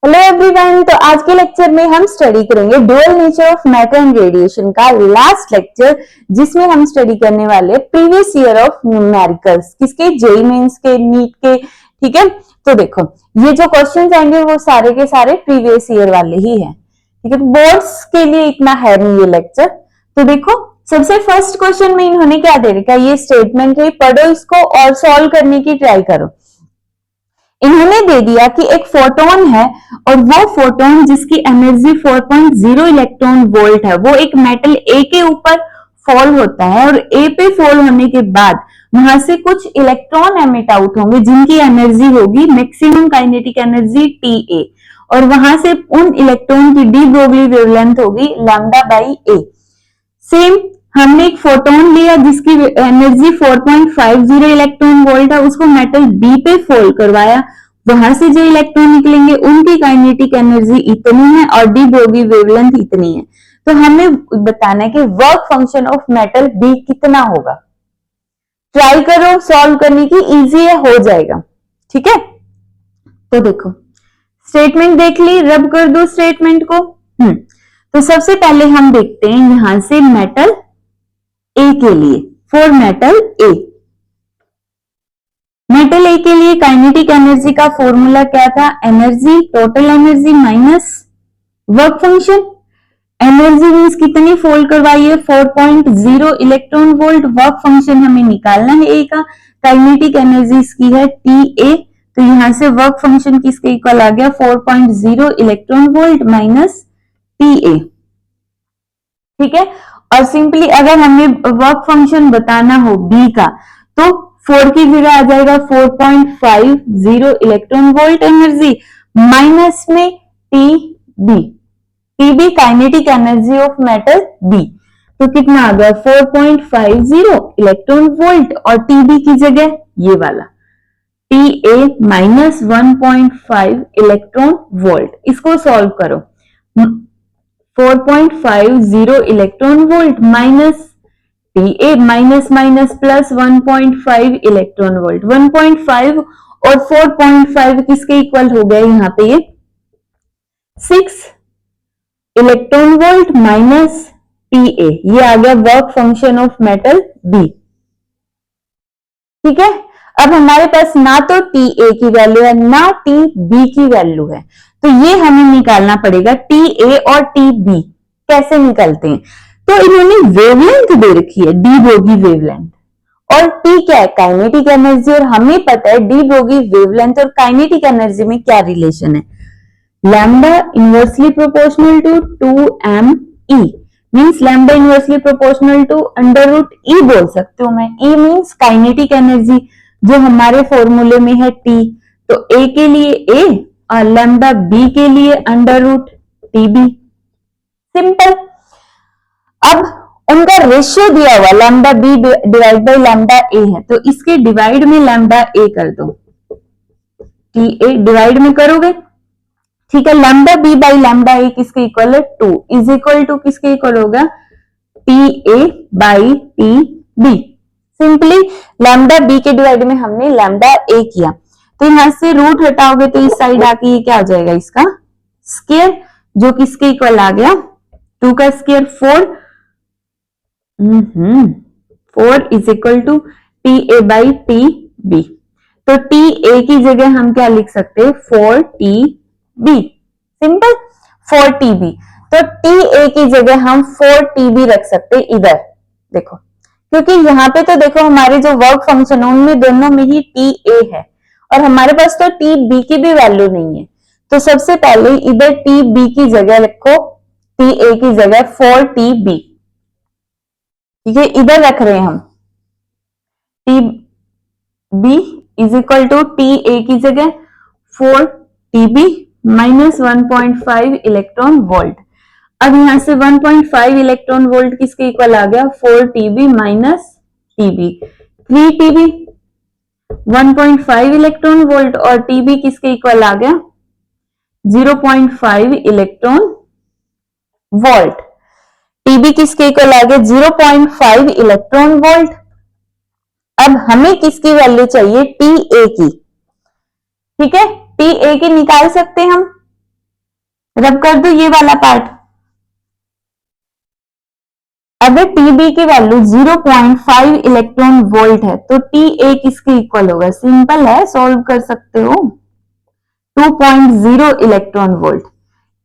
Hello everyone. तो आज के लेक्चर में हम स्टडी करेंगे dual nature of matter and radiation का लास्ट लेक्चर, जिसमें हम स्टडी करने वाले प्रीवियस ईयर ऑफ न्यूमेरिकल्स, किसके, जेईई मेंस के, नीट के। ठीक है, तो देखो ये जो क्वेश्चंस आएंगे वो सारे के सारे प्रीवियस ईयर वाले ही हैं। ठीक है, बोर्ड्स के लिए इतना है नहीं ये लेक्चर। तो देखो सबसे फर्स्ट क्वेश्चन में इन्होंने क्या दे रखा है, ये स्टेटमेंट है, पढ़ो इसको और सॉल्व करने की ट्राई करो। इन्होंने दे दिया कि एक फोटोन है और वो फोटोन जिसकी एनर्जी 4.0 इलेक्ट्रॉन वोल्ट है, वो एक मेटल ए के ऊपर फॉल होता है और ए पे फॉल होने के बाद वहां से कुछ इलेक्ट्रॉन एमिट आउट होंगे जिनकी एनर्जी होगी मैक्सिमम काइनेटिक एनर्जी TA, और वहां से उन इलेक्ट्रॉन की डी ब्रोगली वेवलेंथ होगी लैम्डा बाई ए। सेम हमने एक फोटोन लिया जिसकी एनर्जी 4.50 इलेक्ट्रॉन वोल्ट है, उसको मेटल बी पे फोल्ड करवाया, वहां से जो इलेक्ट्रॉन निकलेंगे उनकी काइनेटिक एनर्जी इतनी है और डी ब्रोगली वेवलेंथ इतनी है। तो हमें बताना है कि work function of metal B कितना होगा। ट्राई करो सॉल्व करने की, इजी है, हो जाएगा। ठीक है, तो देखो स्टेटमेंट देख ली, रब कर दो स्टेटमेंट को। तो सबसे पहले हम देखते हैं यहां से मेटल ए के लिए, फॉर मेटल ए के लिए काइनेटिक एनर्जी का फॉर्मूला क्या था, energy, total energy minus work function. Energy means कितनी फोल्ड करवाई है, 4.0 इलेक्ट्रॉन वोल्ट। वर्क फंक्शन हमें निकालना है ए का, काइनेटिक एनर्जी इसकी है TA, तो यहां से वर्क फंक्शन किसके इक्वल आ गया, 4.0 इलेक्ट्रॉन वोल्ट माइनस TA। ठीक है, और सिंपली अगर हमें वर्क फंक्शन बताना हो बी का, तो 4 की जगह आ जाएगा 4.50 इलेक्ट्रॉन वोल्ट एनर्जी माइनस में TB kinetic energy of metal B. तो कितना आ गया, 4.50 इलेक्ट्रॉन वोल्ट और TB की जगह ये वाला TA माइनस 1.5 इलेक्ट्रॉन वोल्ट। इसको सॉल्व करो, 4.50 electron volt minus TA minus minus plus 1.5 electron volt. 1.5 और 4.5 किसके इक्वल हो गए, यहां पे ये 6 इलेक्ट्रॉन वोल्ट माइनस TA, ये आ गया work function of metal B. ठीक है, अब हमारे पास ना तो TA की वैल्यू है ना TB की वैल्यू है, तो ये हमें निकालना पड़ेगा TA और TB। कैसे निकलते हैं, तो इन्होंने वेवलेंथ दे रखी है, डी ब्रोगी वेवलेंथ, और T क्या है, काइनेटिक एनर्जी, और हमें पता है डी ब्रोगी वेवलेंथ और काइनेटिक एनर्जी में क्या रिलेशन है, lambda inversely proportional to 2me, means lambda inversely proportional to under root E बोल सकते हो मैं। E मीन्स काइनेटिक एनर्जी जो हमारे फॉर्मूले में है T, तो A के लिए A और लैम्डा B के लिए अंडर रूट TB। सिंपल। अब उनका रेशियो दिया हुआ lambda B divide by lambda A है, तो इसके डिवाइड में लैम्डा A कर दो, TA डिवाइड में करोगे। ठीक है, lambda B by lambda A किसके इक्वल है, 2 इज इक्वल टू किसके इक्वल होगा, TA by TB। Simply lambda B के डिवाइड में हमने लैम्डा A किया, तो यहां से रूट हटाओगे तो इस साइड आके ये क्या आ जाएगा, इसका स्क्वायर, जो किसके इक्वल आ गया, 2 का square 4। 4 is equal to TA by TB। तो TA की जगह हम क्या लिख सकते हैं, 4TB। Simple, 4TB। तो TA की जगह हम 4TB रख सकते हैं इधर, देखो, क्योंकि यहाँ पे तो देखो हमारे जो वर्क फंक्शन है उनमें दोनों में ही TA है और हमारे पास तो TB की भी वैल्यू नहीं है। तो सबसे पहले इधर TB की जगह रखो, TA की जगह 4TB। ठीक है, इधर रख रहे हैं हम TB is equal to TA की जगह 4TB माइनस 1.5 इलेक्ट्रॉन वोल्ट। अब यहां से 1.5 इलेक्ट्रॉन वोल्ट किसके इक्वल आ गया, 4TB minus TB, 3TB। 1.5 electron volt और TB किसके इक्वल आ गया, 0.5 इलेक्ट्रॉन वोल्ट। TB किसके इक्वल आ गया, 0.5 इलेक्ट्रॉन वोल्ट। अब हमें किसकी वैल्यू चाहिए, TA की। ठीक है, TA की निकाल सकते हैं हम, रब कर दो ये वाला पार्ट। अगर टीबी की वैल्यू 0.5 इलेक्ट्रॉन वोल्ट है तो टी ए किसके इक्वल होगा? सिंपल है, सॉल्व कर सकते हो। 2.0 इलेक्ट्रॉन वोल्ट,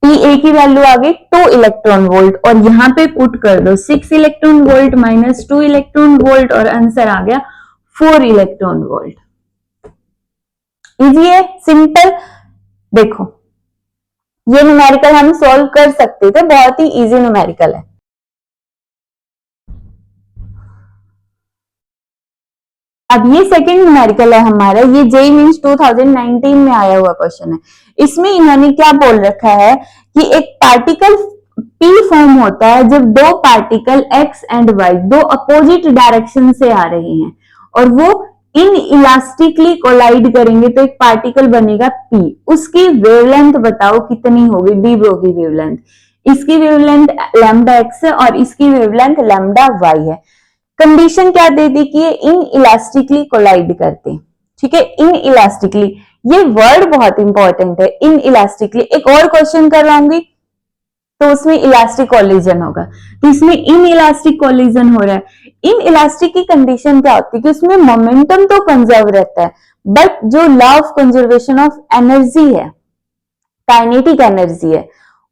टी ए की वैल्यू आ गई 2 इलेक्ट्रॉन वोल्ट और यहां पे पुट कर दो 6 electron volt minus 2 electron volt और आंसर आ गया 4 इलेक्ट्रॉन वोल्ट। इजी है, सिंपल। देखो ये न्यूमेरिकल हम सॉल्व कर सकते थे, बहुत ही इजी न्यूमेरिकल है। अब ये सेकंड न्यूमेरिकल है हमारा, ये जेई मींस 2019 में आया हुआ क्वेश्चन है। इसमें इन्होंने क्या बोल रखा है कि एक पार्टिकल पी फॉर्म होता है जब दो पार्टिकल एक्स एंड वाई दो अपोजिट डायरेक्शन से आ रहे हैं और वो इन इलास्टिकली कोलाइड करेंगे तो एक पार्टिकल बनेगा पी। उसकी वेवलेंथ बताओ कितनी होगी? De Broglie wavelength. इसकी वेवलेंथ लैम्डा एक्स है और इसकी वेवलेंथ लैम्डा वाई है। कंडीशन क्या दे दी कि ये इन इलास्टिकली कोलाइड करते हैं। ठीक है, इन इलास्टिकली, ये वर्ड बहुत इंपॉर्टेंट है, इन इलास्टिकली। एक और क्वेश्चन करवाऊंगी तो उसमें इलास्टिक कोलिजन होगा, तो इसमें इन इलास्टिक कोलिजन हो रहा है। इन इलास्टिक की कंडीशन क्या होती है कि उसमें मोमेंटम तो कंजर्व रहता है बट जो law of conservation of energy है, काइनेटिक एनर्जी है,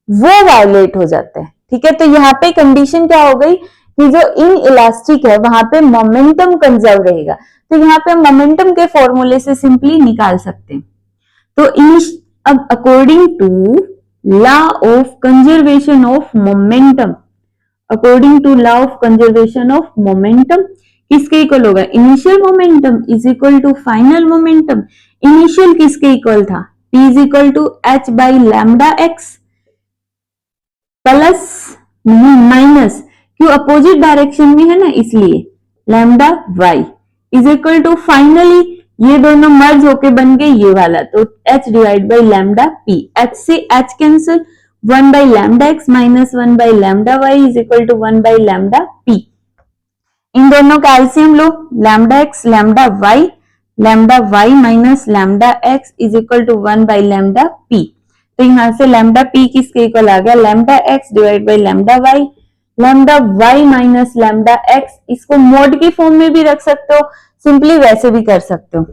वो वायलेट हो जाता है। ठीक है, तो यहाँ पे कंडीशन क्या हो गई कि जो इन इलास्टिक है वहां पे मोमेंटम कंजर्व रहेगा, तो यहाँ पे मोमेंटम के फॉर्मूले से सिंपली निकाल सकते हैं। तो अब according to law of conservation of momentum, according to law of conservation of momentum किसके इक्वल होगा? Initial momentum is equal to final momentum. Initial किसके इक्वल था? P is equal to H by lambda X plus नहीं minus, क्यों? Opposite direction में है ना, इसलिए lambda Y is equal to finally ये दोनों मर्ज होके बन गए ये वाला, तो h divide by lambda p. h से h cancel, 1 by lambda x minus 1 by lambda Y is equal to 1 by lambda p. इन दोनों का एलसीएम लो, lambda x lambda y minus lambda x is equal to 1 by lambda p. तो यहां से lambda p किसके equal आ गया? Lambda x divide by lambda y minus lambda x. इसको मोड की फॉर्म में भी रख सकते हो, सिंपली वैसे भी कर सकते हो।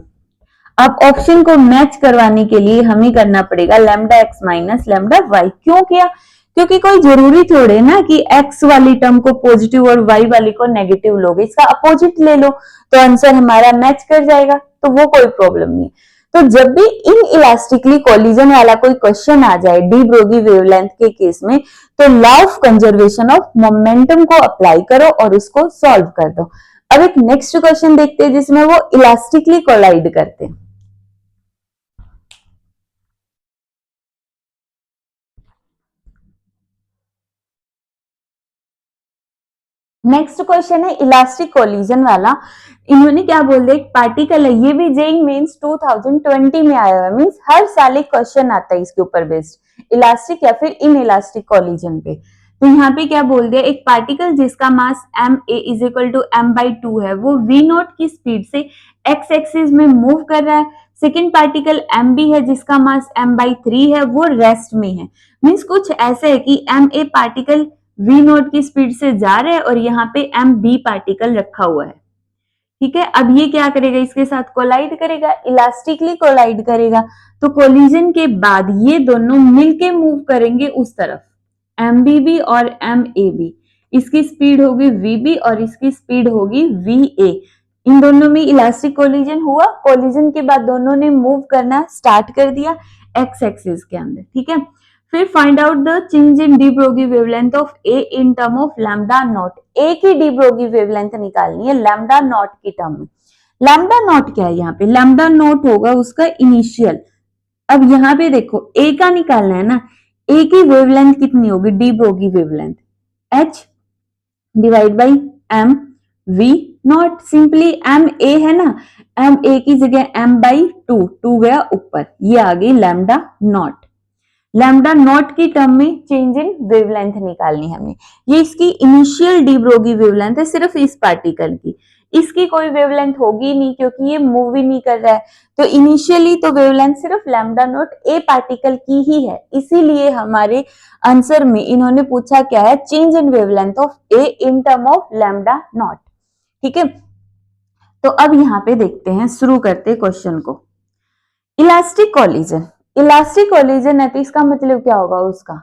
अब ऑप्शन को मैच करवाने के लिए हमें करना पड़ेगा lambda x minus lambda Y. क्यों किया? क्योंकि कोई जरूरी थोड़े ना कि एक्स वाली टर्म को पॉजिटिव और वाई वाली को नेगेटिव लोगे, इसका अपोजिट ले लो तो आंसर हमारा मैच कर जाएगा, तो वो कोई प्रॉब्लम नहीं है। तो जब भी इन इलास्टिकली कोलिजन वाला कोई क्वेश्चन आ जाए डी ब्रोगी वेवलेंथ के केस में, तो law of conservation of momentum को अप्लाई करो और उसको सॉल्व कर दो। अब एक नेक्स्ट क्वेश्चन देखते हैं जिसमें वो इलास्टिकली कोलाइड करते हैं। नेक्स्ट क्वेश्चन है इलास्टिक कोलिजन वाला। इन्होंने क्या बोल दिया, एक पार्टिकल है, ये भी जेईई मेंस 2020 में आया है, मींस हर साल एक क्वेश्चन आता है इसके ऊपर बेस्ड, इलास्टिक या फिर इन इलास्टिक कोलिजन पे। तो यहाँ पे क्या बोल दिया, एक पार्टिकल जिसका mass m a is equal to m by 2 है, वो वी नॉट की स्पीड से एक्स एक्सिस में मूव कर रहा है। सेकेंड पार्टिकल एम बी है जिसका मास एम बाई 3 है, वो रेस्ट में है। मीन्स कुछ ऐसे है कि M A particle V naught की स्पीड से जा रहा है और यहाँ पे एम बी पार्टिकल रखा हुआ है। ठीक है, अब ये क्या करेगा, इसके साथ कोलाइड करेगा, इलास्टिकली कोलाइड करेगा। तो कोलिजन के बाद ये दोनों मिलके मूव करेंगे उस तरफ, एम बी बी और एम ए बी। इसकी स्पीड होगी वी बी और इसकी स्पीड होगी वी ए। इन दोनों में इलास्टिक कोलिजन हुआ, कोलिजन के बाद दोनों ने मूव करना स्टार्ट कर दिया एक्स एक्सिस के अंदर। ठीक है, फिर find out the change in de Broglie wavelength of a in term of lambda naught. A की डी ब्रोगी वेवलेंथ निकालनी है लैम्डा नॉट की टर्म में। लैम्डा नॉट क्या है? यहाँ पे लैम्डा नॉट होगा उसका इनिशियल। अब यहाँ पे देखो ए का निकालना है ना, ए की वेवलेंथ कितनी होगी? De Broglie wavelength h divide by M we naught. Simply m a है ना, एम ए की जगह एम बाई 2 गया ऊपर, ये आ गई लैम्डा नॉट। लैम्डा नॉट की टर्म में चेंज इन वेवलेंथ निकालनी है हमें। ये इसकी इनिशियल डी ब्रोगी वेवलेंथ है सिर्फ इस पार्टिकल की। इसकी कोई वेवलेंथ होगी नहीं क्योंकि ये मूव ही नहीं कर रहा है। तो इनिशियली तो वेवलेंथ सिर्फ लैम्डा नॉट ए पार्टिकल की ही है, इसीलिए हमारे आंसर में इन्होंने पूछा क्या है, change in wavelength of a in term of lambda not. ठीक है, तो अब यहाँ पे देखते हैं, शुरू करते क्वेश्चन को। इलास्टिक कोलिजन, इलास्टिक कोलिजन है तो इसका मतलब क्या होगा, उसका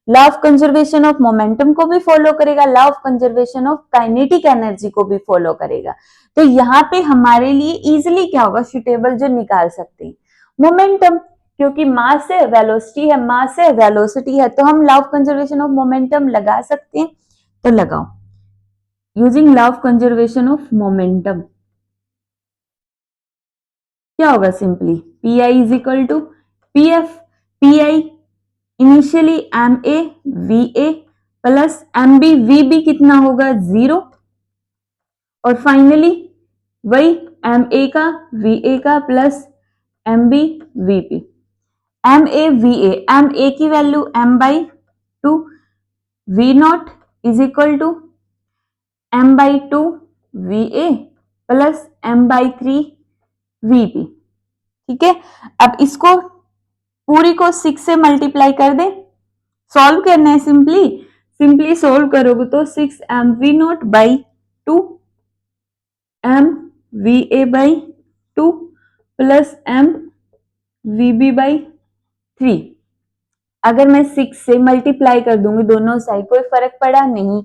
law of conservation of momentum को भी फॉलो करेगा, law of conservation of kinetic energy को भी फॉलो करेगा। तो यहाँ पे हमारे लिए इजिली क्या होगा, सुटेबल जो निकाल सकते हैं, मोमेंटम, क्योंकि मास है वेलोसिटी है, मास है वेलोसिटी है, तो हम law of conservation of momentum लगा सकते हैं। तो लगाओ, using law of conservation of momentum क्या होगा, simply P I is equal to P F, P I initially M A V A plus M B, V B कितना होगा 0, और फाइनली वही एम ए का वी ए का plus M B v p, m A V a, m ए की value m by 2, v naught is equal to m by 2 v A plus m by 3 v p. ठीक है, अब इसको पूरी को 6 से मल्टीप्लाई कर दे, सॉल्व करना है, सिंपली सोल्व करोगे तो 6 M we naught by 2 M V A by 2 plus M V B by 3। अगर मैं 6 से मल्टीप्लाई कर दूंगी दोनों साइड, कोई फर्क पड़ा नहीं।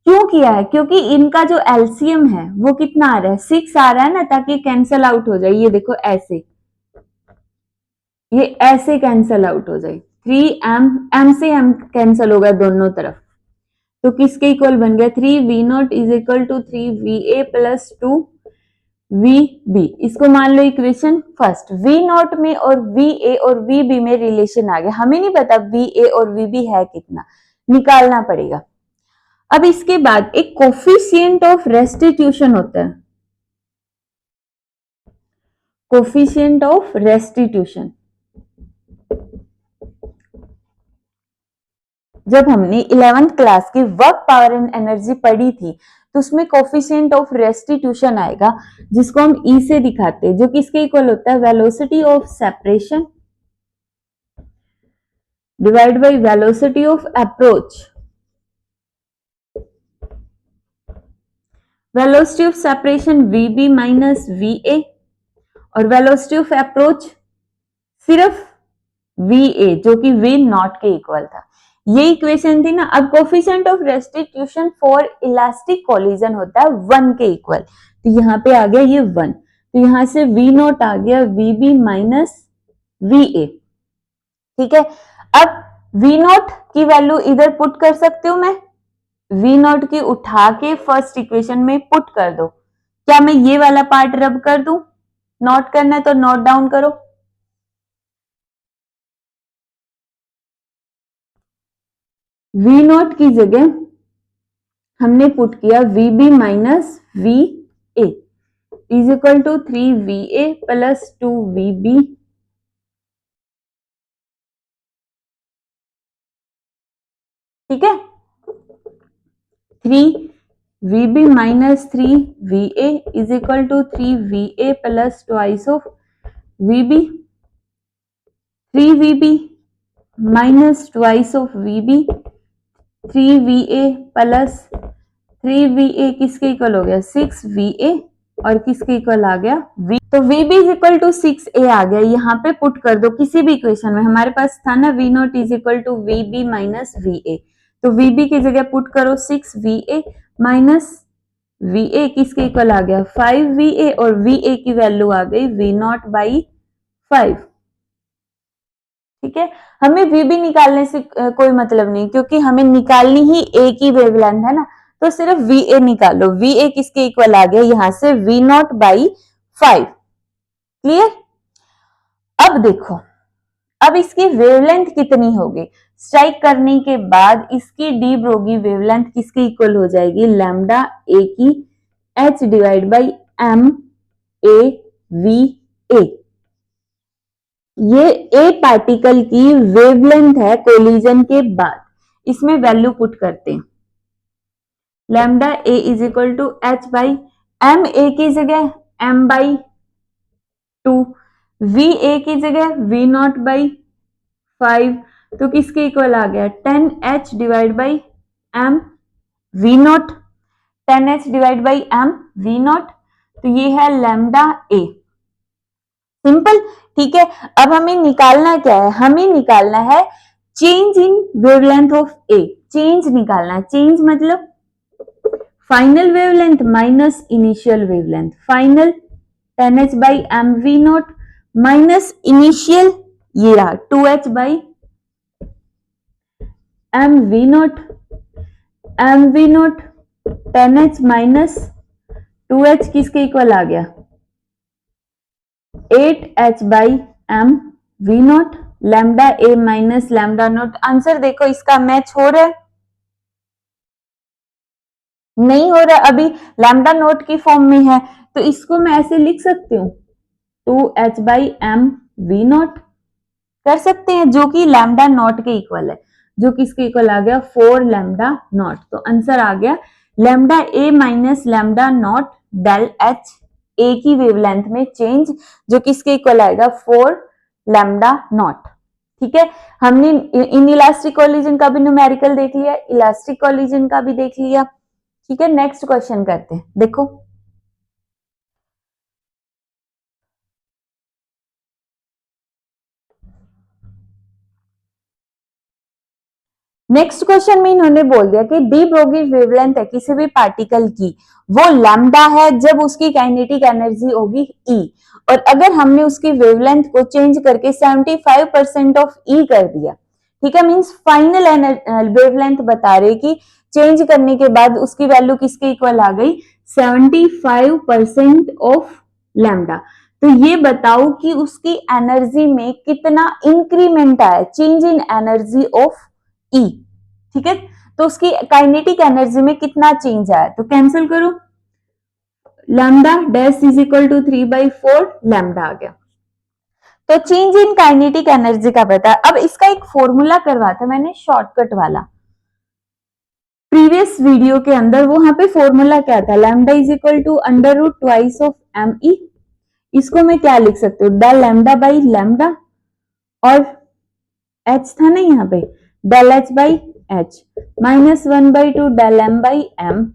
क्यों किया है, क्योंकि इनका जो एलसीएम है वो कितना आ रहा है, 6 आ रहा है ना, ताकि कैंसल आउट हो जाए। ये देखो ऐसे, ये ऐसे कैंसल आउट हो जाए, 3m, m से m कैंसल होगा दोनों तरफ, तो किसके इक्वल बन गया, 3v naught is equal to 3va plus 2vb। इसको मान लो इक्वेशन फर्स्ट, v नॉट में और va और vb में रिलेशन आ गया, हमें नहीं पता va और vb है कितना, निकालना पड़ेगा। अब इसके बाद एक कोफिशिएंट ऑफ रेस्टिट्यूशन होता है, कोफिशिएंट ऑफ रेस्टिट्यूशन। जब हमने 11th क्लास की वर्क पावर एंड एनर्जी पढ़ी थी तो उसमें कोफिशिएंट ऑफ रेस्टिट्यूशन आएगा, जिसको हम ई से दिखाते हैं, जो किसके इक्वल होता है, velocity of separation divide by velocity of approach. Velocity of separation VB minus वीए और वेलोसिटी ऑफ अप्रोच सिर्फ वीए, जो कि वी नॉट के इक्वल था। ये इक्वेशन थी ना। अब coefficient of restitution for elastic collision होता है 1 के इक्वल, तो यहाँ पे आ गया ये 1, तो यहां से वी नॉट आ गया वीबी माइनस वीए। ठीक है, अब वी नॉट की वैल्यू इधर पुट कर सकती हूं मैं, वी नॉट की उठा के फर्स्ट इक्वेशन में पुट कर दो। क्या मैं ये वाला पार्ट रब कर दूं, नोट करना है तो नोट डाउन करो। वी नॉट की जगह हमने पुट किया V B minus V A is equal to 3va plus 2vb। ठीक है, 3vb minus 3va is equal to 3va plus twice of vb, 3vb minus twice of vb, 3va plus 3va किसके equal हो गया 6va और किसके equal आ गया v, तो vb is equal to 6a आ गया। यहाँ पे पुट कर दो किसी भी इक्वेशन में, हमारे पास था ना v naught is equal to vb minus va, तो vb की जगह पुट करो 6va माइनस va किसके इक्वल आ गया 5va और va की वैल्यू आ गई v नॉट बाई 5। ठीक है, हमें vb निकालने से कोई मतलब नहीं, क्योंकि हमें निकालनी ही a की वेवलेंथ है ना, तो सिर्फ va निकालो। va किसके इक्वल आ गया यहां से v नॉट बाई 5। क्लियर, अब देखो, अब इसकी वेवलेंथ कितनी होगी, स्ट्राइक करने के बाद इसकी डी ब्रोगी वेवलेंथ किसके इक्वल हो जाएगी, लैम्डा ए की h divide by M A V A. ये ए पार्टिकल की वेवलेंथ है कोलिजन के बाद, इसमें वैल्यू पुट करते हैं। Lambda A is equal to H by M ए की जगह m/2, वी ए की जगह v0/5, तो किसके इक्वल आ गया 10h divide by M we naught, 10h divide by M we naught, तो ये है लैम्डा ए। सिंपल, ठीक है। अब हमें निकालना क्या है, हमें निकालना है change in wavelength of A, change निकालना है। चेंज मतलब final wavelength minus initial wavelength, final 10h by M we naught minus initial ये रहा 2h by M we naught, M we naught 10h minus 2h किसके equal आ गया 8h by M we naught, lambda A minus lambda naught. Answer देखो इसका match हो रहा है, नहीं हो रहा, अभी लैम्डा नोट की फॉर्म में है, तो इसको मैं ऐसे लिख सकती हूँ 2h by M we not कर सकते हैं, जो कि लैम्डा नॉट के इक्वल है, जो किसके इक्वल आ गया 4 लैम्डा नॉट। तो आंसर आ गया lambda A minus lambda naught del h, a की वेवलेंथ में चेंज, जो किसके इक्वल आएगा 4 लैम्डा नॉट। ठीक है, हमने इन इलास्टिक कोलिजन का भी न्यूमेरिकल देख लिया, इलास्टिक कोलिजन का भी देख लिया। ठीक है, नेक्स्ट क्वेश्चन करते हैं। देखो नेक्स्ट क्वेश्चन में इन्होंने बोल दिया कि डी ब्रोगी वेवलेंथ है किसी भी पार्टिकल की, वो लैम्डा है जब उसकी काइनेटिक एनर्जी होगी ई, और अगर हमने उसकी वेवलेंथ को चेंज करके 75% ऑफ ई कर दिया, ठीक है, मींस फाइनल वेवलेंथ बता रहे कि चेंज करने के बाद उसकी वैल्यू किसके इक्वल आ गई 75% ऑफ लैम्डा। तो ये बताओ कि उसकी एनर्जी में कितना इंक्रीमेंट आया, चेंज इन एनर्जी ऑफ ई। ठीक है, तो उसकी काइनेटिक एनर्जी में कितना चेंज आया, तो कैंसिल करो, lambda dash is equal to 3/4 lambda आ गया। तो चेंज इन काइनेटिक एनर्जी का पता। अब इसका एक फॉर्मूला करवा था मैंने शॉर्टकट वाला प्रीवियस वीडियो के अंदर, वहां पे फॉर्मूला क्या था, lambda is equal to under root twice of m e. इसको मैं क्या लिख सकती हूँ, डेल लैम्डा बाई लैम्डा, और एच था ना यहाँ पे, del h by h, -1/2 del m by m,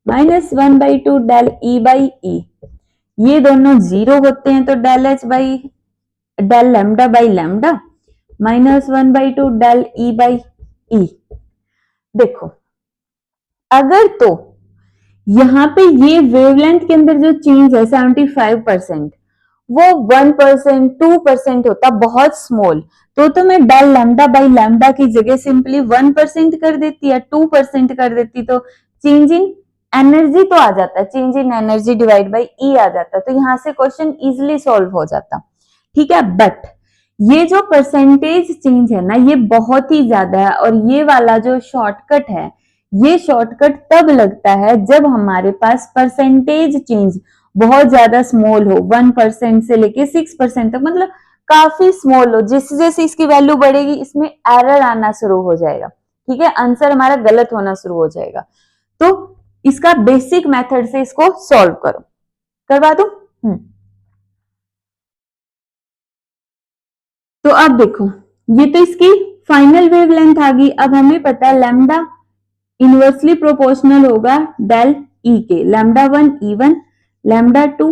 -1/2 del e by e. ये दोनों जीरो होते हैं, तो del h by del lambda by lambda, -1/2 del e by e. देखो अगर तो यहाँ पे ये वेवलेंथ के अंदर जो चेंज है 75%, वो 1% 2% होता, बहुत स्मॉल, तो मैं डेल लैम्डा बाई लैम्डा की जगह सिंपली 1% कर देती या 2% कर देती, तो चेंज इन एनर्जी तो आ जाता, change in energy divide by e आ जाता, तो यहां से क्वेश्चन इजिली सॉल्व हो जाता। ठीक है, बट ये जो परसेंटेज चेंज है ना, ये बहुत ही ज्यादा है, और ये वाला जो शॉर्टकट है, ये शॉर्टकट तब लगता है जब हमारे पास परसेंटेज चेंज बहुत ज्यादा स्मॉल हो, 1% से लेके 6% तक, मतलब काफी स्मॉल हो। जैसे जैसे इसकी वैल्यू बढ़ेगी इसमें एरर आना शुरू हो जाएगा, ठीक है, आंसर हमारा गलत होना शुरू हो जाएगा। तो इसका बेसिक मेथड से इसको सॉल्व करो, करवा दो। तो अब देखो, ये तो इसकी फाइनल वेवलेंथ आ गई। अब हमें पता है लैम्डा इनवर्सली प्रोपोर्शनल होगा डेल ई के, लैम्डा 1 E1, लैम्डा 2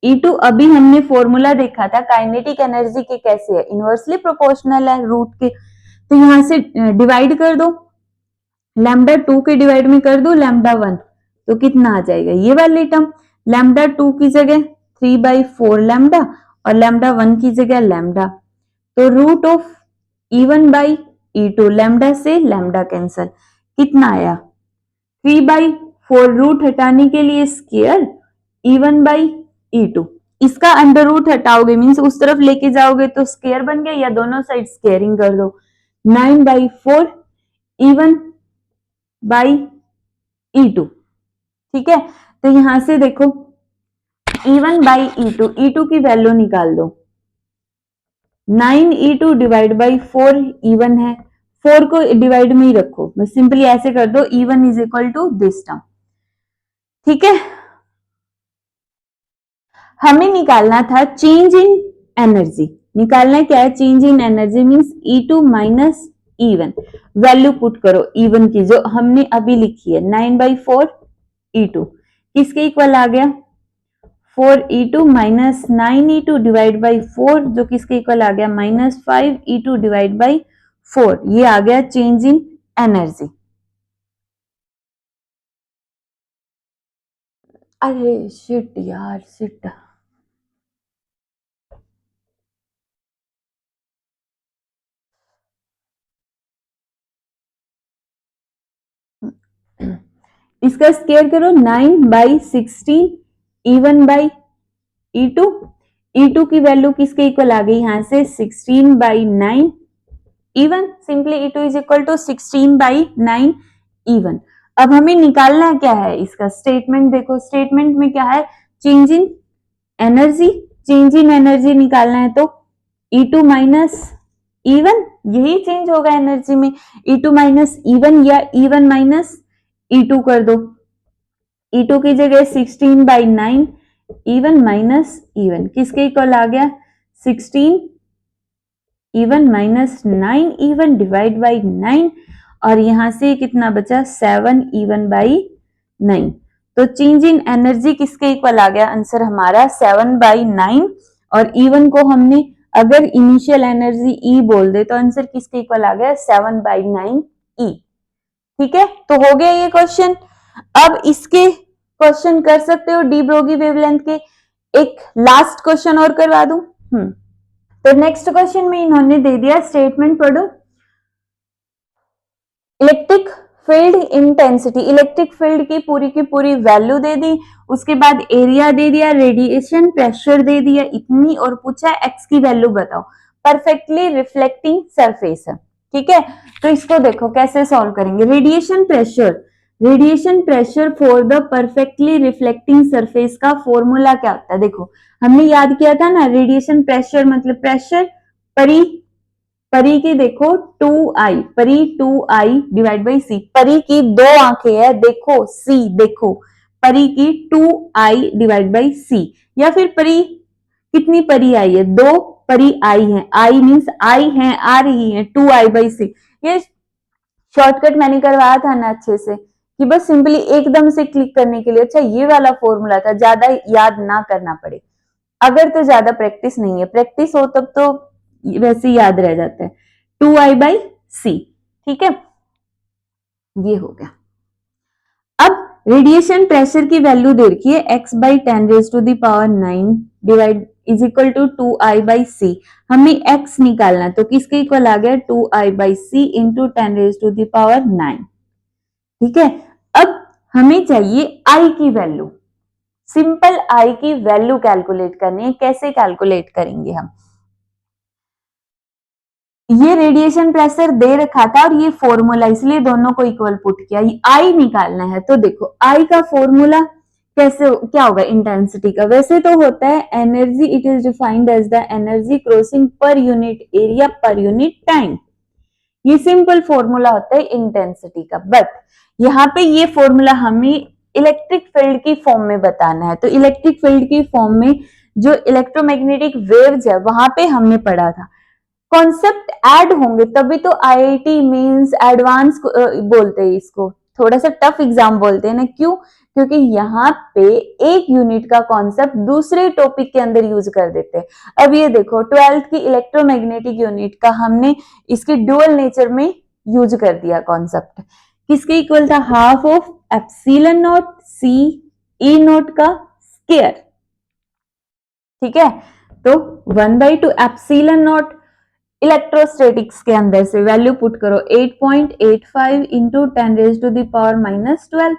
E2। अभी हमने फॉर्मूला देखा था काइनेटिक एनर्जी के, कैसे है, इनवर्सली प्रोपोर्शनल है रूट के, तो यहां से डिवाइड कर दो, लैम्डा 2 के डिवाइड में कर दो लैम्डा 1, तो कितना आ जाएगा ये वाली टर्म, लैम्डा 2 की जगह 3/4 लैम्डा, और लैम्डा 1 की जगह लैम्डा, तो root of E1 by E2, lambda से लैम्डा कैंसल, कितना आया 3/4, रूट हटाने के लिए स्क्वायर E1 बाई E2, इसका अंडर रूट हटाओगे मीन्स उस तरफ लेके जाओगे तो स्क्वायर बन गया, या दोनों साइड स्क्वायरिंग कर दो, 9/4 E1 बाई E2। ठीक है, तो यहां से देखो E1 बाई E2 की वैल्यू निकाल दो, 9E2 डिवाइड बाई 4 E1 है, 4 को डिवाइड में ही रखो, बस सिंपली ऐसे कर दो, E1 is equal to this term. ठीक है, हमें निकालना था चेंज इन एनर्जी। निकालना क्या है? Change in energy means E2 minus E1। Value put करो E1 की जो हमने अभी लिखी है 9/4 E2 किसके इक्वल आ गया? 4E2 minus 9E2 divide by 4 जो किसके इक्वल आ गया? Minus 5E2 divide by 4। ये आ गया चेंज इन एनर्जी। अरे शिट यार शिट। इसका स्केयर करो 9/16 E1/E2। E2 की वैल्यू किसके इक्वल आ गई यहां से? 16/9 E1। Simply E2 is equal to 16/9 E1। अब हमें निकालना क्या है? इसका स्टेटमेंट देखो। स्टेटमेंट में क्या है? Change in energy. Change in energy निकालना है तो E2 माइनस E1 यही चेंज होगा एनर्जी में। E2 माइनस E1 या E1 माइनस E2 कर दो। E2 की जगह 16/9 E1 माइनस E1 किसके इक्वल आ गया? 16 E1 minus 9 E1 divide by 9 और यहां से कितना बचा? 7 E1 बाई 9। तो चेंज इन एनर्जी किसके इक्वल आ गया? आंसर हमारा 7/9 और E1 को हमने अगर इनिशियल एनर्जी E बोल दे तो आंसर किसके इक्वल आ गया? 7/9 E। ठीक है, तो हो गया ये क्वेश्चन। अब इसके क्वेश्चन कर सकते हो डी ब्रोगी वेवलेंथ के। एक लास्ट क्वेश्चन और करवा दूं। तो नेक्स्ट क्वेश्चन में इन्होंने दे दिया, स्टेटमेंट पढ़ो। Electric field intensity, electric field की पूरी वैल्यू दे दी। उसके बाद एरिया दे दिया, रेडिएशन प्रेशर दे दिया इतनी, और पूछा एक्स की वैल्यू बताओ। परफेक्टली रिफ्लेक्टिंग सरफेस है। ठीक है, तो इसको देखो कैसे सॉल्व करेंगे। Radiation pressure for the perfectly reflecting surface का फॉर्मूला क्या होता है? देखो हमने याद किया था ना, रेडिएशन प्रेशर मतलब प्रेशर परी परी की देखो 2I, परी 2I डिवाइड बाई सी। परी की दो आंखें है देखो, सी देखो, परी की 2I डिवाइड बाई सी। या फिर परी कितनी परी आई है? दो परी आई है। आई मीन्स आई है, आ रही है, 2I/C। ये शॉर्टकट मैंने करवाया था ना अच्छे से, कि बस सिंपली एकदम से क्लिक करने के लिए। अच्छा ये वाला फॉर्मूला था, ज्यादा याद ना करना पड़े। अगर तो ज्यादा प्रैक्टिस नहीं है, प्रैक्टिस हो तब तो वैसे याद रह जाता है। 2I/C। ठीक है, ये हो गया। अब रेडिएशन प्रेशर की वैल्यू दे रखी है x/10⁹ divide is equal to 2I/C। हमें x निकालना, तो किसके इक्वल आ गया? 2I/C into 10⁹। ठीक है, अब हमें चाहिए I की वैल्यू। सिंपल I की वैल्यू कैलकुलेट करनी है। कैसे कैलकुलेट करेंगे हम? ये रेडिएशन प्रेशर दे रखा था और ये फॉर्मूला, इसलिए दोनों को इक्वल पुट किया। आई निकालना है तो देखो आई का फॉर्मूला कैसे क्या होगा इंटेंसिटी का? वैसे तो होता है energy, it is defined as the energy crossing per unit area per unit time. ये सिंपल फॉर्मूला होता है इंटेंसिटी का। बट यहाँ पे ये फॉर्मूला हमें इलेक्ट्रिक फील्ड की फॉर्म में बताना है। तो इलेक्ट्रिक फील्ड की फॉर्म में जो इलेक्ट्रोमैग्नेटिक वेव्स है वहां पे हमने पढ़ा था, कॉन्सेप्ट ऐड होंगे तभी तो आईआईटी मेंस एडवांस बोलते हैं इसको। थोड़ा सा टफ एग्जाम बोलते हैं ना, क्यों? क्योंकि यहाँ पे एक यूनिट का कॉन्सेप्ट दूसरे टॉपिक के अंदर यूज कर देते हैं। अब ये देखो 12th की इलेक्ट्रोमैग्नेटिक यूनिट का हमने इसके डुअल नेचर में यूज कर दिया कॉन्सेप्ट। किसके इक्वल था? Half of epsilon naught C E naught का स्क्वायर। ठीक है, तो 1/2 एप्सिलॉन नॉट। इलेक्ट्रोस्टैटिक्स के अंदर से वैल्यू पुट करो 8.85 इंटू 10⁻⁻12।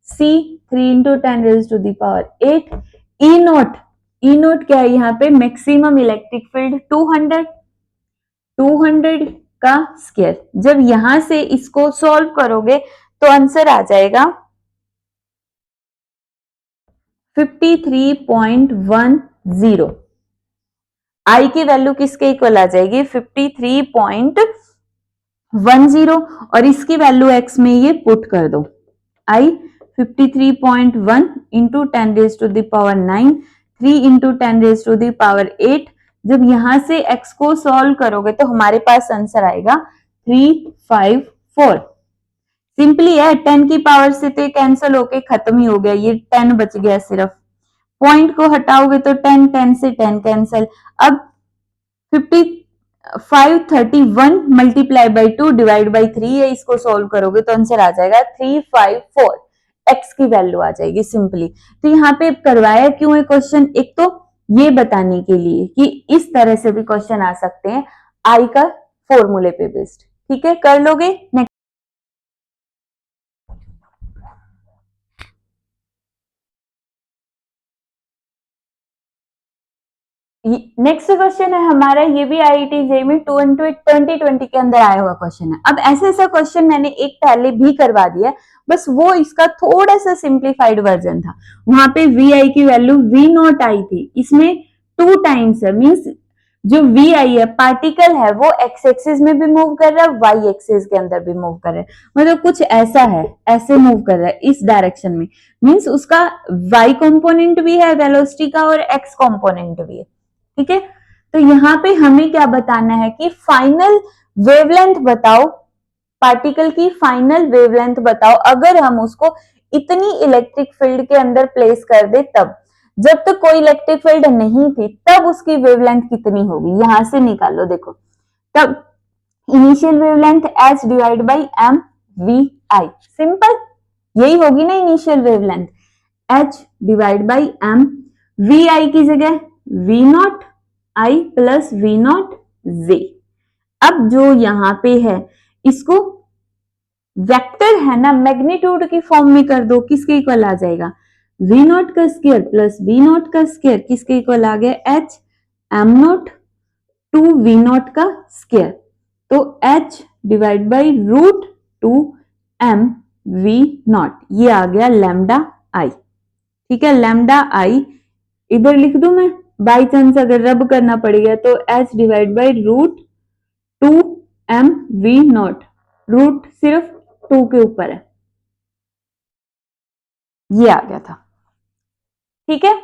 सी 3 इंटू 10⁻8। ई नोट क्या है? यहाँ पे मैक्सिमम इलेक्ट्रिक फील्ड 200 का स्क्वायर। जब यहां से इसको सॉल्व करोगे तो आंसर आ जाएगा 53.10। आई की वैल्यू किसके इक्वल आ जाएगी? 53.10। और इसकी वैल्यू एक्स में ये पुट कर दो। आई 53.1 इंटू 10⁻9 3 इंटू 10⁻⁸। जब यहां से x को सॉल्व करोगे तो हमारे पास आंसर आएगा 354। सिंपली है, 10 की पावर से तो कैंसिल होके खत्म ही हो गया, ये 10 बच गया सिर्फ। पॉइंट को हटाओगे तो 10, 10 से 10 कैंसिल। अब 531 मल्टीप्लाई बाई 2 डिवाइड बाई 3 है, इसको सॉल्व करोगे तो आंसर आ जाएगा 354। एक्स की वैल्यू आ जाएगी सिंपली। तो यहाँ पे करवाया क्यों है क्वेश्चन, एक तो ये बताने के लिए कि इस तरह से भी क्वेश्चन आ सकते हैं आई का फॉर्मूले पे बेस्ड। ठीक है, कर लोगे। नेक्स्ट क्वेश्चन है हमारा, ये भी आईआईटी जेईई में 2020 के अंदर आया हुआ क्वेश्चन है। अब ऐसा क्वेश्चन मैंने एक पहले भी करवा दिया, बस वो इसका थोड़ा सा सिंप्लीफाइड वर्जन था। वहां पे वी आई की वैल्यू वी नॉट आई थी, इसमें 2 टाइम्स है। मींस जो वी आई है पार्टिकल है वो एक्स एक्सिस में भी मूव कर रहा है, वाई एक्सिस के अंदर भी मूव कर रहा है। मतलब कुछ ऐसा है, ऐसे मूव कर रहा है इस डायरेक्शन में। मींस उसका वाई कंपोनेंट भी है वेलोसिटी का और एक्स कंपोनेंट भी है। ठीक है, तो यहां पे हमें क्या बताना है कि फाइनल वेवलेंथ बताओ, पार्टिकल की फाइनल वेवलेंथ बताओ अगर हम उसको इतनी इलेक्ट्रिक फील्ड के अंदर प्लेस कर दे तब। जब तक कोई इलेक्ट्रिक फील्ड नहीं थी तब उसकी वेवलेंथ कितनी होगी, यहां से निकालो। देखो तब initial wavelength h divide by M v i, simple यही होगी ना initial wavelength, h divide by M v i की जगह v naught I plus we naught j. अब जो यहां पे है इसको वेक्टर है ना, मैग्नीट्यूड की फॉर्म में कर दो, किसके इक्वल आ जाएगा, वी नॉट का स्क्वायर प्लस वी नॉट का स्क्वायर, किसके इक्वल आ गया, H M naught two we naught का स्क्वायर। तो h divide by root 2 M we naught, ये आ गया लैम्डा आई। ठीक है, लैम्डा आई इधर लिख दूं मैं, बाई चांस अगर रब करना पड़ेगा तो h divide by root 2 M we naught, root सिर्फ 2 के ऊपर है, ये आ गया था। ठीक है,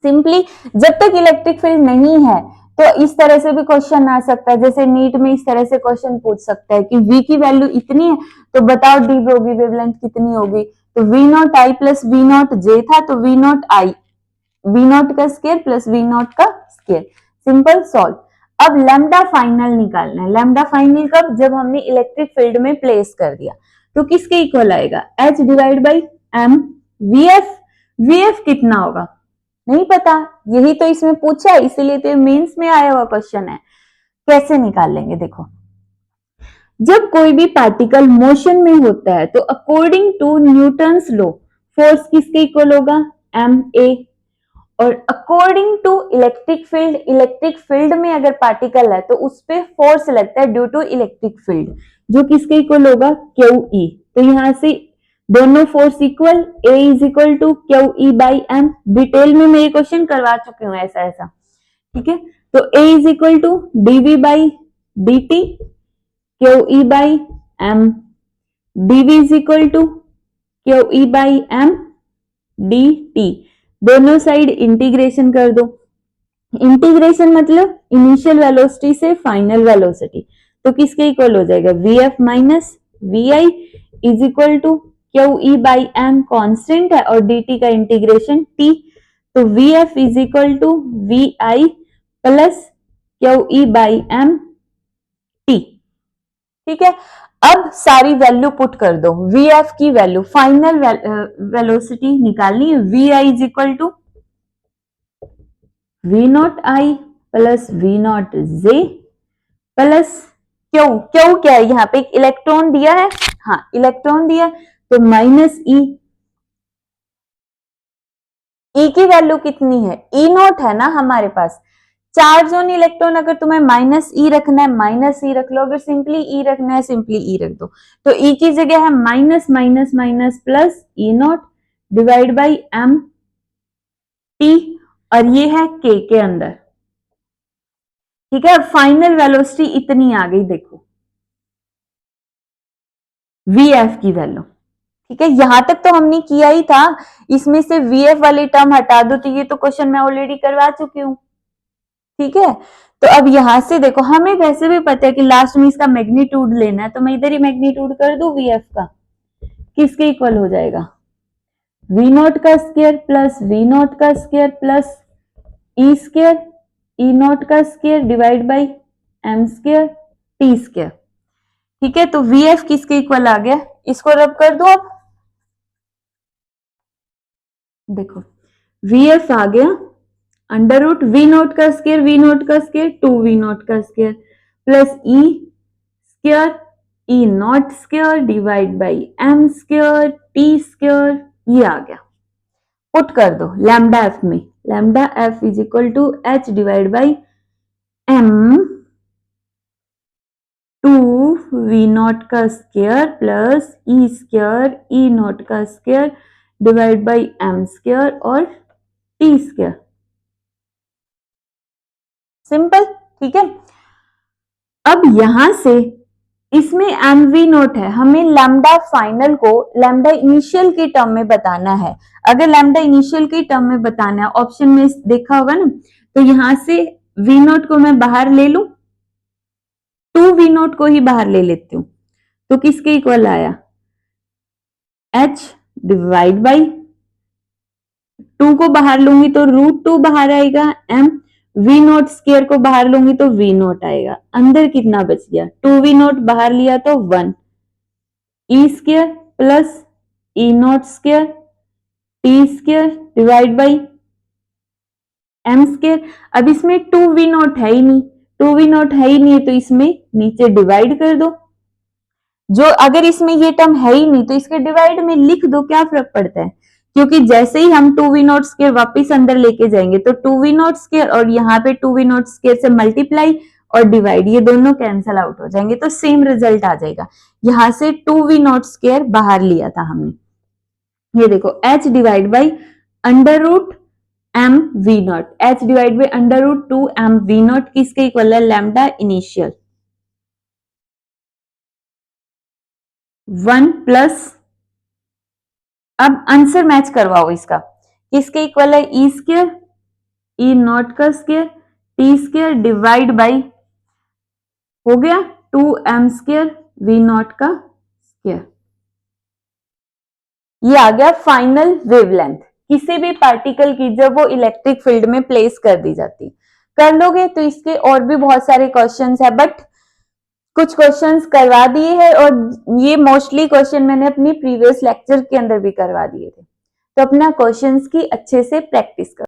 सिंपली जब तक इलेक्ट्रिक फील्ड नहीं है तो इस तरह से भी क्वेश्चन आ सकता है। जैसे नीट में इस तरह से क्वेश्चन पूछ सकता है कि v की वैल्यू इतनी है तो बताओ डी ब्रोगी वेवलेंथ कितनी होगी। तो v naught I plus we naught j था, तो v naught i v naught का स्क्वायर प्लस वी नॉट का स्क्वायर, सिंपल सॉल्व। अब लैम्डा फाइनल निकालना है। लैम्डा फाइनल कब, जब हमने इलेक्ट्रिक फील्ड में प्लेस कर दिया। तो किसके इक्वल आएगा, h divide by M V F. V F कितना होगा नहीं पता, यही तो इसमें पूछा है, इसीलिए तो मेंस में आया हुआ क्वेश्चन है। कैसे निकाल लेंगे, देखो जब कोई भी पार्टिकल मोशन में होता है तो according to Newton's law force किसके इक्वल होगा, एम ए। और according to electric field, electric field में अगर पार्टिकल है तो उस पर फोर्स लगता है ड्यू टू इलेक्ट्रिक फील्ड, जो किसके इक्वल होगा, क्यू ई। तो यहां से दोनों force equal, A is equal to Q E by M. Detail में मैं ये क्वेश्चन करवा चुकी हूँ ऐसा ऐसा। ठीक है, तो a is equal to d v by d t, q E by m, d v is equal to Q E by m d t. दोनों साइड इंटीग्रेशन कर दो। इंटीग्रेशन मतलब इनिशियल वेलोसिटी से फाइनल वेलोसिटी, तो किसके इक्वल हो जाएगा, v f minus v I is equal to Q E by m constant है और डी टी का इंटीग्रेशन टी। तो v f is equal to we I plus Q E by M T. ठीक है, अब सारी वैल्यू पुट कर दो। वी एफ की वैल्यू फाइनल वेलोसिटी निकालनी है, V I is equal to we naught I plus we naught J plus Q. Q क्या है, यहाँ पे एक इलेक्ट्रॉन दिया है, हाँ इलेक्ट्रॉन दिया है, तो माइनस ई। ई की वैल्यू कितनी है, ई नॉट है ना हमारे पास। चार्ज ऑन इलेक्ट्रॉन अगर तुम्हें माइनस ई रखना है माइनस ई रख लो, अगर सिंपली ई रखना है सिंपली ई रख दो। तो ई की जगह है minus minus minus plus E naught divide by M T, और ये है के अंदर। ठीक है, फाइनल वेलोसिटी इतनी आ गई, देखो वी एफ की वैल्यू। ठीक है, यहां तक तो हमने किया ही था, इसमें से वीएफ वाली टर्म हटा दो, तो ये तो क्वेश्चन मैं ऑलरेडी करवा चुकी हूँ। ठीक है, तो अब यहां से देखो, हमें वैसे भी पता है कि लास्ट में इसका मैग्नीट्यूड लेना है, तो मैं इधर ही मैग्नीट्यूड कर दूं वीएफ का, किसके इक्वल हो जाएगा, वी नॉट का स्क्वायर प्लस वी नॉट का स्क्वायर प्लस ई स्क्वायर, ई नॉट का square divide by M square T square. ठीक है, तो वी एफ किसके इक्वल आ गया, इसको रब कर दो। अब देखो वी एफ आ गया अंडर रूट वी नॉट का स्क्वायर, वी नॉट का स्क्वायर टू वी नॉट का square plus e square E naught square divide by M square T square, ये आ गया। पुट कर दो लैम्डा एफ में, lambda f is equal to h divide by m two we naught का square plus e square ई naught का square divide by M square और t square. Simple. ठीक है, अब यहां से इसमें एम वी नोट है, हमें लैम्डा फाइनल को लैम्डा इनिशियल की टर्म में बताना है। अगर लैम्डा इनिशियल की टर्म में बताना है, ऑप्शन में देखा होगा ना, तो यहां से वी नोट को मैं बाहर ले लू, टू वी नोट को ही बाहर ले लेती हूं, तो किसके इक्वल आया, एच डिवाइड बाई टू को बाहर लूंगी तो रूट टू बाहर आएगा, एम वी नोट स्क्वायर को बाहर लूंगी तो वी नोट आएगा, अंदर कितना बच गया, टू वी नोट बाहर लिया तो one, E square plus E naught square T square divide by M square. अब इसमें टू वी नोट है ही नहीं, टू वी नोट है ही नहीं है, तो इसमें नीचे डिवाइड कर दो, जो अगर इसमें ये टर्म है ही नहीं तो इसके डिवाइड में लिख दो, क्या फर्क पड़ता है, क्योंकि जैसे ही हम टू वी नोट स्क्वायर वापिस अंदर लेके जाएंगे तो टू वी नोट स्क्वायर और यहाँ पे टू वी नोट स्क्वायर से मल्टीप्लाई और डिवाइड, ये दोनों कैंसल आउट हो जाएंगे, तो सेम रिजल्ट आ जाएगा। यहां से टू वी नोट स्क्वायर बाहर लिया था हमने, ये देखो H divide by under root M we naught, H divide by under root two M we naught किसके इक्वल है, लैम्डा इनिशियल, वन प्लस, अब आंसर मैच करवाओ इसका, किसके इक्वल है, ई स्क्वायर ई नॉट का square T square divide by हो गया two M square we naught का स्क्वायर। ये आ गया फाइनल वेवलेंथ किसी भी पार्टिकल की जब वो इलेक्ट्रिक फील्ड में प्लेस कर दी जाती। कर लोगे तो इसके और भी बहुत सारे क्वेश्चंस है, बट कुछ क्वेश्चंस करवा दिए हैं और ये मोस्टली क्वेश्चन मैंने अपनी प्रीवियस लेक्चर के अंदर भी करवा दिए थे, तो अपना क्वेश्चंस की अच्छे से प्रैक्टिस करो।